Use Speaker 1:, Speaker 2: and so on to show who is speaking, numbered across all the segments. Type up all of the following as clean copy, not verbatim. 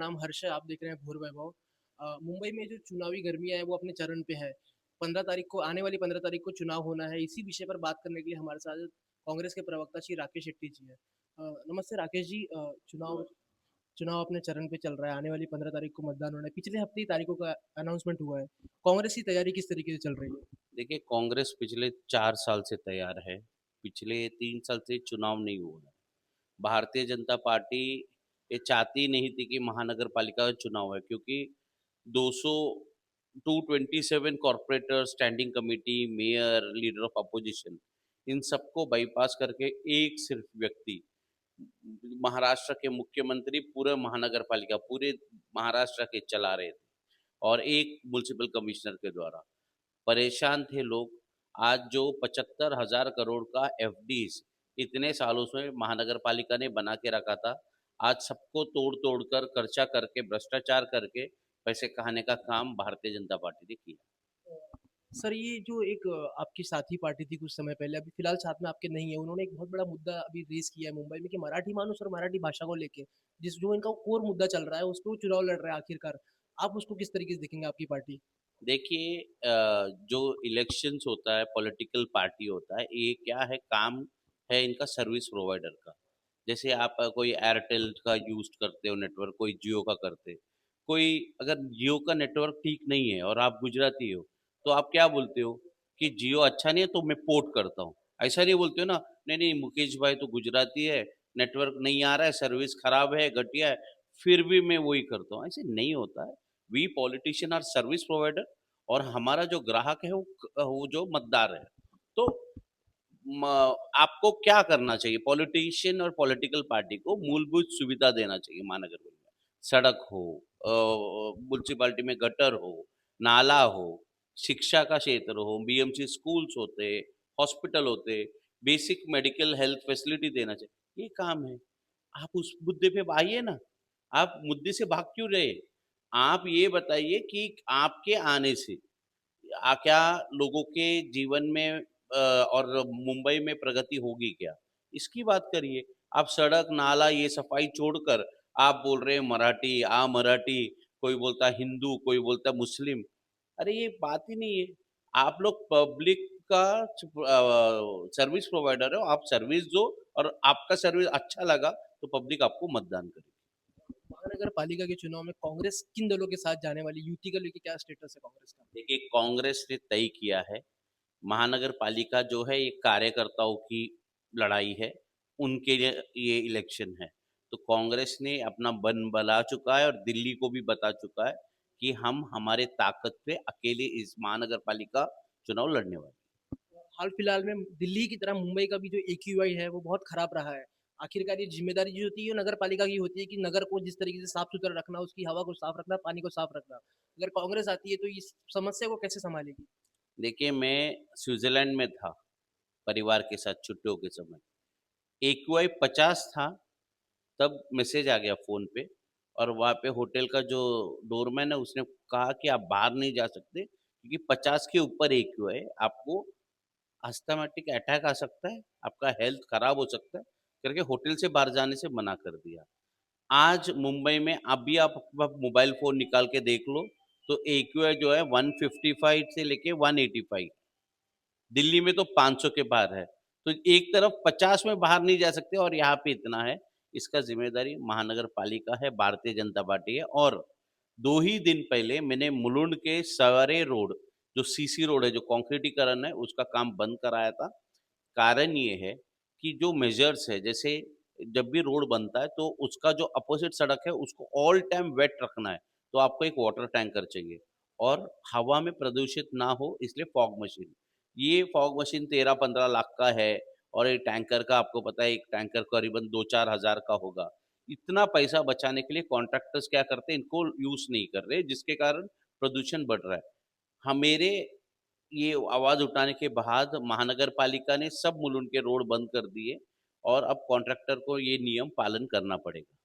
Speaker 1: नाम हर्ष है, आप देख रहे हैं भोर वैभव। मुंबई में जो चुनावी गर्मियाँ है वो अपने चरण पे है। 15 तारीख को आने वाली 15 तारीख को चुनाव होना है। इसी विषय पर बात करने के लिए हमारे साथ कांग्रेस के प्रवक्ता श्री राकेश शेट्टी जी हैं। नमस्ते राकेश जी। चुनाव चुनाव अपने चरण पे चल रहा है। आने वाली 15 तारीख को मतदान होना है। पिछले हफ्ते ही तारीखों का अनाउंसमेंट हुआ है। कांग्रेस की तैयारी किस तरीके से चल रही है?
Speaker 2: देखिए, कांग्रेस पिछले 4 साल से तैयार है। पिछले 3 साल से चुनाव नहीं हुआ है। भारतीय जनता पार्टी ये चाहती नहीं थी कि महानगर पालिका का चुनाव है, क्योंकि 200 227 corporator, standing committee, mayor, leader of opposition, इन सबको बाईपास करके एक सिर्फ व्यक्ति, महाराष्ट्र के मुख्यमंत्री पूरे महानगर पालिका, पूरे महाराष्ट्र के चला रहे थे, और एक म्युनिसिपल कमिश्नर के द्वारा परेशान थे लोग। आज जो 75,000 करोड़ का एफडीज इतने सालों से महानगर पालिका ने बना के रखा था, आज सबको तोड़ तोड़ कर, खर्चा करके, भ्रष्टाचार करके पैसे खाने का काम भारतीय जनता पार्टी ने किया।
Speaker 1: सर, ये जो एक आपकी साथी पार्टी थी कुछ समय पहले, अभी फिलहाल साथ में आपके नहीं है, उन्होंने एक बहुत बड़ा मुद्दा अभी रेज किया है मुंबई में कि मराठी मानुस और मराठी भाषा को लेके, जिस जो इनका कोर मुद्दा चल रहा है उस पे वो चुनाव लड़ रहा है आखिरकार। आप उसको किस तरीके से देखेंगे, आपकी पार्टी?
Speaker 2: देखिए, जो इलेक्शंस होता है, पॉलिटिकल पार्टी होता है, ये क्या है, काम है इनका सर्विस प्रोवाइडर का। जैसे आप कोई एयरटेल का यूज करते हो नेटवर्क, कोई जियो का करते, कोई अगर जियो का नेटवर्क ठीक नहीं है और आप गुजराती हो, तो आप क्या बोलते हो कि जियो अच्छा नहीं है तो मैं पोर्ट करता हूँ। ऐसा नहीं बोलते हो ना, नहीं नहीं मुकेश भाई तो गुजराती है, नेटवर्क नहीं आ रहा है, सर्विस खराब है, घटिया है, फिर भी मैं वही करता हूँ। ऐसे नहीं होता है। We politician are service provider, और हमारा जो ग्राहक है वो जो मतदार है। तो आपको क्या करना चाहिए, पॉलिटिशियन और पॉलिटिकल पार्टी को मूलभूत सुविधा देना चाहिए महानगर में। सड़क हो, म्युनिसिपालिटी में गटर हो, नाला हो, शिक्षा का क्षेत्र हो, बीएमसी स्कूल्स होते, हॉस्पिटल होते, बेसिक मेडिकल हेल्थ फैसिलिटी देना चाहिए, ये काम है। आप उस मुद्दे पे आइए ना। आप मुद्दे से भाग क्यों रहे? आप ये बताइए कि आपके आने से क्या लोगों के जीवन में और मुंबई में प्रगति होगी क्या? इसकी बात करिए। आप सड़क, नाला ये सफाई छोड़कर आप बोल रहे हैं मराठी, मराठी, कोई बोलता है हिंदू, कोई बोलता है मुस्लिम। अरे ये बात ही नहीं है। आप लोग पब्लिक का सर्विस प्रोवाइडर हो, आप सर्विस दो, और आपका सर्विस अच्छा लगा तो पब्लिक आपको मतदान करेगी।
Speaker 1: महानगर पालिका के चुनाव में कांग्रेस किन दलों के साथ जाने वाली, युति को लेके क्या स्टेटस है कांग्रेस का?
Speaker 2: देखिए, कांग्रेस ने तय किया है, महानगर पालिका जो है ये कार्यकर्ताओं की लड़ाई है, उनके लिए ये इलेक्शन है। तो कांग्रेस ने अपना बन बना चुका है और दिल्ली को भी बता चुका है कि हम हमारे ताकत पे अकेले इस महानगर पालिका चुनाव लड़ने वाले हैं।
Speaker 1: हाल फिलहाल में दिल्ली की तरह मुंबई का भी जो एक्यूआई है वो बहुत खराब रहा है। आखिरकार ये जिम्मेदारी जो होती है नगर पालिका की होती है कि नगर को जिस तरीके से साफ सुथरा रखना, उसकी हवा को साफ रखना, पानी को साफ रखना। अगर कांग्रेस आती है तो इस समस्या को कैसे संभालेगी?
Speaker 2: देखिए, मैं स्विट्जरलैंड में था परिवार के साथ छुट्टियों के समय। एक्यूआई 50 था, तब मैसेज आ गया फ़ोन पे, और वहाँ पे होटल का जो डोरमैन है उसने कहा कि आप बाहर नहीं जा सकते क्योंकि 50 के ऊपर एक्यू है, आपको अस्थमैटिक अटैक आ सकता है, आपका हेल्थ खराब हो सकता है, करके होटल से बाहर जाने से मना कर दिया। आज मुंबई में अभी आप अपना मोबाइल फ़ोन निकाल के देख लो, तो एक्यूआई जो है 155 से लेके 185, दिल्ली में तो 500 के पार है। तो एक तरफ 50 में बाहर नहीं जा सकते और यहाँ पे इतना है, इसका ज़िम्मेदारी महानगर पालिका है, भारतीय जनता पार्टी है। और 2 ही दिन पहले मैंने मुलुंड के सवेरे रोड, जो सीसी रोड है, जो कंक्रीटीकरण है, उसका काम बंद कराया था। कारण ये है कि जो मेजर्स है, जैसे जब भी रोड बनता है तो उसका जो अपोजिट सड़क है उसको ऑल टाइम वेट रखना है, तो आपको एक वाटर टैंकर चाहिए, और हवा में प्रदूषित ना हो इसलिए फॉग मशीन। ये फॉग मशीन 13-15 लाख का है, और एक टैंकर का आपको पता है, एक टैंकर करीबन 2-4 हज़ार का होगा। इतना पैसा बचाने के लिए कॉन्ट्रैक्टर्स क्या करते हैं, इनको यूज़ नहीं कर रहे, जिसके कारण प्रदूषण बढ़ रहा है। मेरे ये आवाज़ उठाने के बाद महानगर पालिका ने सब मुलुंड के रोड बंद कर दिए, और अब कॉन्ट्रैक्टर को ये नियम पालन करना पड़ेगा।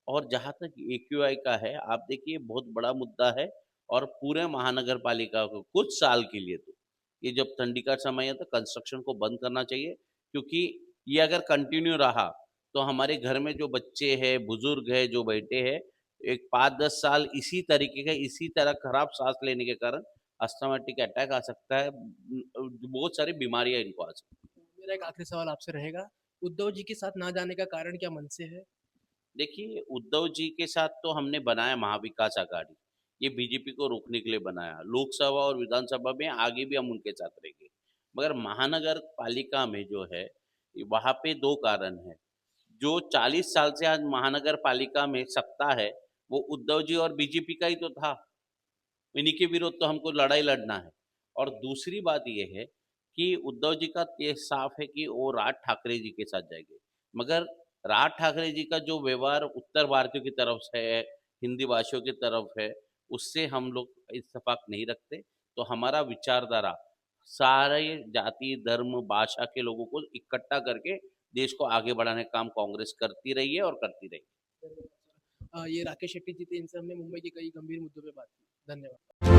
Speaker 2: और जहाँ तक एक्यूआई का है, आप देखिए बहुत बड़ा मुद्दा है, और पूरे महानगर पालिका को कुछ साल के लिए तो, ये जब ठंडी का समय है तो कंस्ट्रक्शन को बंद करना चाहिए, क्योंकि ये अगर कंटिन्यू रहा तो हमारे घर में जो बच्चे हैं, बुजुर्ग हैं, जो बैठे हैं, एक 5-10 साल इसी तरीके का इसी तरह खराब सांस लेने के कारण अस्थमाटिक अटैक आ सकता है, बहुत सारी बीमारियां इनको आ सकती
Speaker 1: मेरा एक आखिरी सवाल आपसे रहेगा, उद्धव जी के साथ ना जाने का कारण क्या मन से है?
Speaker 2: हैं। देखिए, उद्धव जी के साथ तो हमने बनाया महाविकास आघाड़ी, ये बीजेपी को रोकने के लिए बनाया। लोकसभा और विधानसभा में आगे भी हम उनके साथ रहेंगे, मगर महानगर पालिका में जो है वहाँ पे 2 कारण हैं। जो 40 साल से आज महानगर पालिका में सत्ता है, वो उद्धव जी और बीजेपी का ही तो था। इन्हीं के विरुद्ध तो हमको लड़ाई लड़ना है। और दूसरी बात ये है कि उद्धव जी का ये साफ है कि वो राज ठाकरे जी के साथ जाएंगे, मगर राज ठाकरे जी का जो व्यवहार उत्तर भारतीयों की तरफ से है, हिंदी भाषियों की तरफ है, उससे हम लोग इत्तेफाक नहीं रखते। तो हमारा विचारधारा सारे जाति धर्म भाषा के लोगों को इकट्ठा करके देश को आगे बढ़ाने का काम कांग्रेस करती रही है और करती रही।
Speaker 1: धन्यवाद सर। ये राकेश शेट्टी जी थे, इनसे हमने मुंबई के कई गंभीर मुद्दों पे बात की। धन्यवाद।